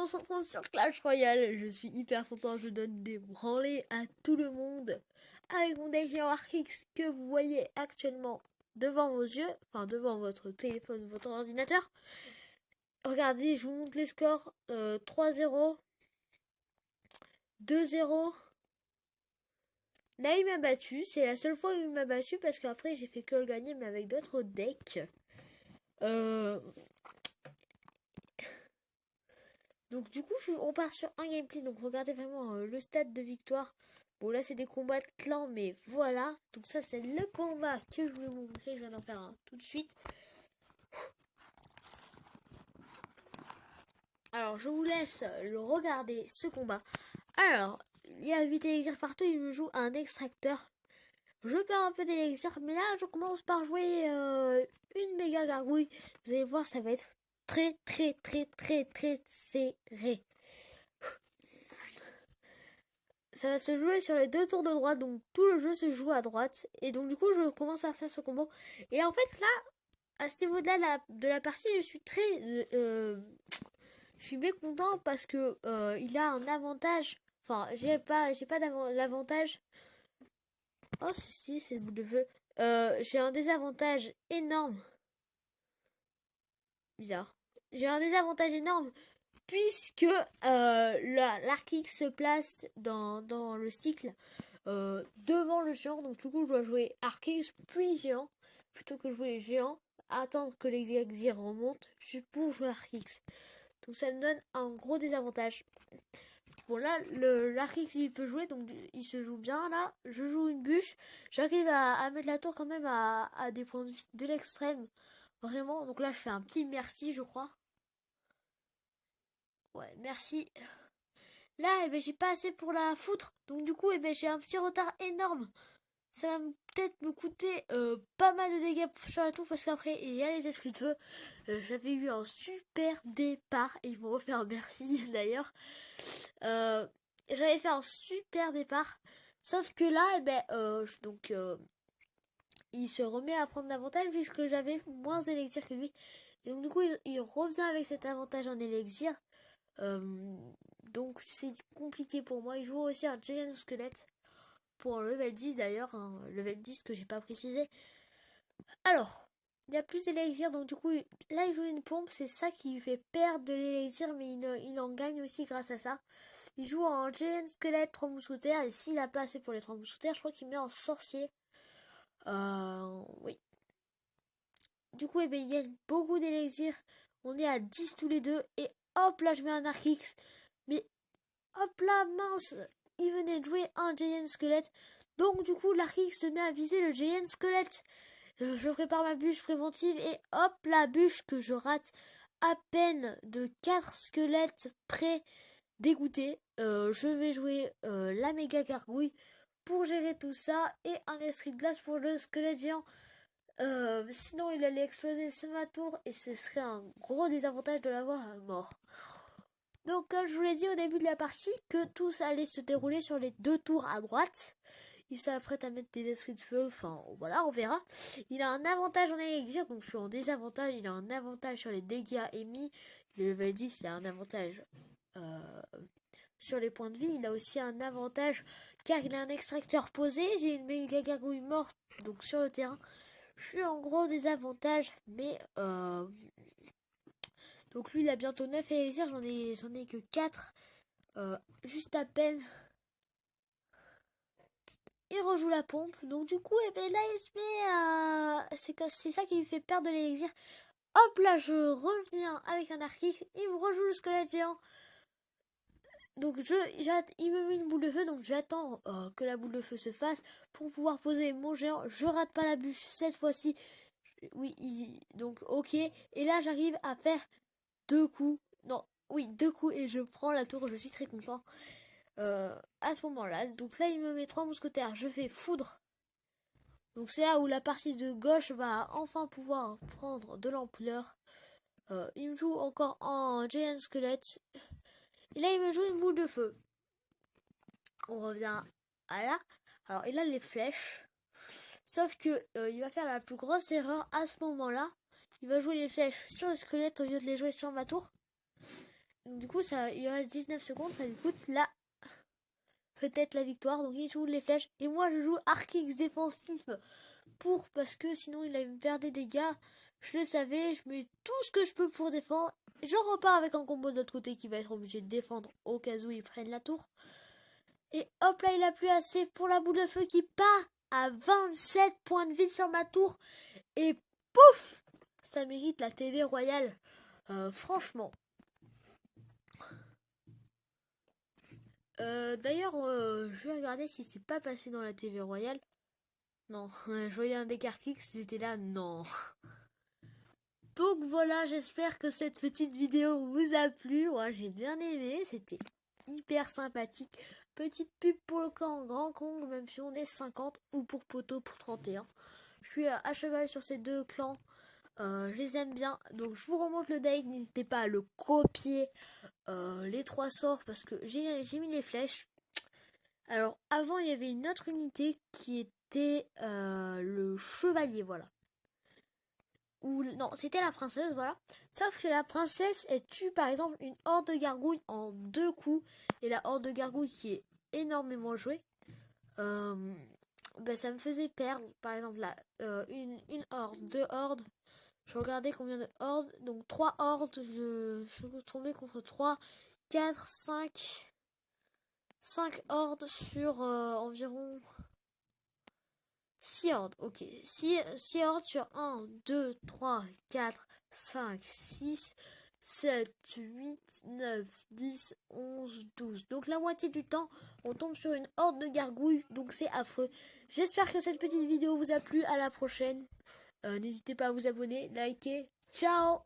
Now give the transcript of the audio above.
on se retrouve sur Clash Royale. Je suis hyper content, je donne des branlées à tout le monde. Avec mon deck Archix que vous voyez actuellement devant vos yeux, enfin devant votre téléphone, votre ordinateur. Regardez, je vous montre les scores. 3-0, 2-0. Là, il m'a battu. C'est la seule fois où il m'a battu parce qu'après, j'ai fait que le gagner, mais avec d'autres decks. Donc du coup, on part sur un gameplay. Donc regardez vraiment le stade de victoire. Bon là, c'est des combats de clans, mais voilà. Donc ça, c'est le combat que je voulais vous montrer. Je viens d'en faire un tout de suite. Alors, je vous laisse le regarder, ce combat. Alors, il y a 8 élixirs partout. Il me joue un extracteur. Je perds un peu d'élixirs, mais là, je commence par jouer une méga gargouille. Vous allez voir, ça va être très serré. Ça va se jouer sur les deux tours de droite, donc tout le jeu se joue à droite. Et donc du coup, je commence à faire ce combo. Et en fait, là, à ce niveau-là de la partie, je suis je suis mécontent parce que il a un avantage. Enfin, j'ai pas l'avantage. Oh, si, c'est le bout de feu. J'ai un désavantage énorme. Bizarre. J'ai un désavantage énorme puisque l'Archix se place dans le cycle devant le géant. Donc du coup, je dois jouer Archix puis géant plutôt que jouer géant. Attendre que les exils remontent pour jouer Archix. Donc ça me donne un gros désavantage. Bon là, l'Archix il peut jouer, donc il se joue bien là. Je joue une bûche. J'arrive à mettre la tour quand même à des points de vie de l'extrême. Vraiment. Donc là, je fais un petit merci, je crois. Ouais, merci. Là, eh ben, j'ai pas assez pour la foutre. Donc du coup, eh ben, j'ai un petit retard énorme. Ça va peut-être me coûter pas mal de dégâts sur la tour parce qu'après, il y a les esprits de feu. J'avais eu un super départ. Et ils m'ont refait un merci d'ailleurs. J'avais fait un super départ. Sauf que là, eh ben, il se remet à prendre l'avantage puisque j'avais moins d'élixir que lui. Et donc du coup, il revient avec cet avantage en élixir. Donc c'est compliqué pour moi. Il joue aussi un Giant Squelette pour un level 10 d'ailleurs, un level 10 que j'ai pas précisé. Alors, il y a plus d'élixir, donc du coup là il joue une pompe, c'est ça qui lui fait perdre de l'élixir, mais il en gagne aussi grâce à ça. Il joue en Giant Squelette 3 mousquetaires, et s'il a pas assez pour les 3 mousquetaires, je crois qu'il met en sorcier. Oui. Du coup, eh ben, il gagne beaucoup d'élixir. On est à 10 tous les deux, et hop là je mets un Archix. Mais hop là, mince, il venait de jouer un Giant Squelette. Donc du coup, l'Archix se met à viser le Giant Squelette. Je prépare ma bûche préventive et hop, la bûche que je rate à peine de 4 squelettes prêts, dégoûtés. Je vais jouer la méga gargouille pour gérer tout ça et un esprit de glace pour le squelette géant. Sinon, il allait exploser sur ma tour et ce serait un gros désavantage de l'avoir mort. Donc, comme je vous l'ai dit au début de la partie, que tout ça allait se dérouler sur les deux tours à droite. Il s'apprête à mettre des esprits de feu, enfin voilà, on verra. Il a un avantage en élixir, donc je suis en désavantage. Il a un avantage sur les dégâts émis. Le level 10, il a un avantage sur les points de vie. Il a aussi un avantage car il a un extracteur posé. J'ai une méga gargouille morte, donc sur le terrain. Je suis en gros désavantage, mais donc lui il a bientôt 9 élixirs, j'en ai que 4. Juste à peine. Il rejoue la pompe, donc du coup, eh ben là il se met à... C'est ça qui lui fait perdre de l'élixir. Hop là, je reviens avec un Archix, il me rejoue le squelette géant. Donc il me met une boule de feu, donc j'attends que la boule de feu se fasse pour pouvoir poser mon géant. Je rate pas la bûche cette fois-ci. Oui, donc ok. Et là j'arrive à faire 2 coups. Non, oui, 2 coups et je prends la tour, je suis très content. À ce moment-là, donc là il me met 3 mousquetaires, je fais foudre. Donc c'est là où la partie de gauche va enfin pouvoir prendre de l'ampleur. Il me joue encore en Giant Squelette. Et là il me joue une boule de feu. On revient à là. Alors il a les flèches. Sauf que il va faire la plus grosse erreur à ce moment-là. Il va jouer les flèches sur le squelette au lieu de les jouer sur ma tour. Du coup, il reste 19 secondes, ça lui coûte là peut-être la victoire. Donc il joue les flèches et moi je joue Arc-X défensif parce que sinon il allait me faire des dégâts. Je le savais, je mets tout ce que je peux pour défendre. Je repars avec un combo de l'autre côté qui va être obligé de défendre au cas où ils prennent la tour. Et hop là, il a plus assez pour la boule de feu qui part à 27 points de vie sur ma tour. Et pouf, ça mérite la TV royale. Franchement. D'ailleurs, je vais regarder si c'est pas passé dans la TV royale. Non, je voyais un décart kick, c'était là, non. Donc voilà, j'espère que cette petite vidéo vous a plu. Moi, j'ai bien aimé, c'était hyper sympathique. Petite pub pour le clan Grand Kong, même si on est 50, ou pour Poto pour 31. Je suis à cheval sur ces deux clans. Je les aime bien. Donc je vous remonte le deck, n'hésitez pas à le copier. Les 3 sorts parce que j'ai mis les flèches. Alors avant il y avait une autre unité qui était le chevalier, voilà. Ou non, c'était la princesse, voilà. Sauf que la princesse, elle tue par exemple une horde de gargouilles en 2 coups. Et la horde de gargouilles qui est énormément jouée, ça me faisait perdre par exemple là, une horde, 2 hordes. Je regardais combien de hordes. Donc 3 hordes, je suis tombé contre 3, 4, 5 hordes sur environ 6 hordes. Ok, 6 hordes sur 1, 2, 3, 4, 5, 6, 7, 8, 9, 10, 11, 12. Donc la moitié du temps, on tombe sur une horde de gargouilles. Donc c'est affreux. J'espère que cette petite vidéo vous a plu. À la prochaine. N'hésitez pas à vous abonner, liker. Ciao!